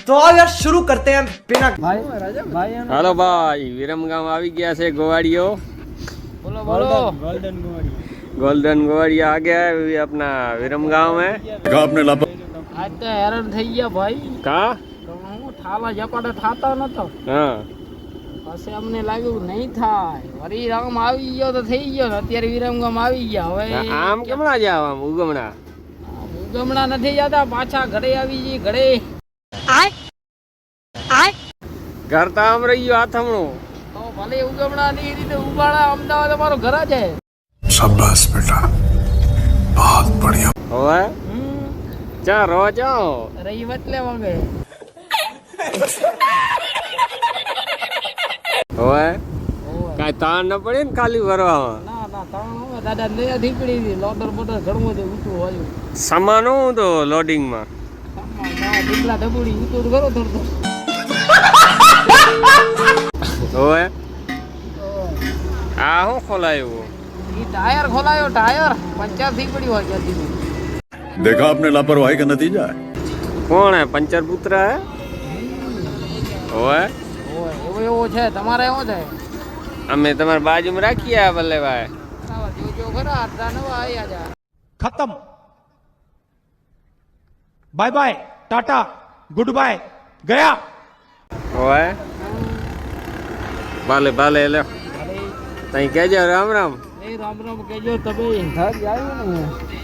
तो आओ यार शुरू करते हैं बिना भाई હાલો ભાઈ વિરમગામ આવી ગયા છે ગોવાળીઓ बोलो बोलो गोल्डन गोवाड़िया आ गया है अभी अपना विरमगाम है आपने लापा आज तो હેરાન થઈ ગયા ભાઈ कहा તો હું થાલા જપાડે થાતા નતો हाँ પછી અમને લાગ્યું નહીં થાય વરી રામ આવી ગયો તો થઈ ગયો ને અત્યારે વિરમગામ આવી ગયા હવે આમ કેમણા જાવ આમ ઉગમણા ઉગમણા નથી જતા પાછા ઘરે આવી જઈએ ઘરે ઘર તો આમ રહી ગયો આથમણું તો ભલે ઉગમણા ની રીતે ઉબાડા અમદાવાદ અમારો ઘર જ છે शाबाश बेटा बहुत बढ़िया હવે ચા રો જાઓ રહી વટલે વાગે હવે કાંઈ તાણ ન પડે ને ખાલી ભરવામાં ના ના તાણ હવે દાદા ને ધીકડી હતી લોડર બોડર ઘણું છે ઊંચું હોય સામાન હું તો લોડિંગમાં દીકલા ડબુડી ઊંચું કરો થોડું હવે આ શું ખોલાયું ઈ ટાયર ખોલાયો ટાયર પંચર થઈ પડ્યું હોય ત્યાંથી देखा आपने लापरवाही का नतीजा है કોણ હે પંચર પુત્ર હે હવે એવો એવો છે તમારે એવો છે અમે તમારી બાજુમાં રાખીએ ભલે ભાઈ જોજો ખરા અડધા નવા આયા જા खत्म bye bye tata good bye गया હવે ભલે ભલે લે તઈ કહેજો રામ રામ એ રામ રામ કહેજો તમે ઘર આવ્યો ને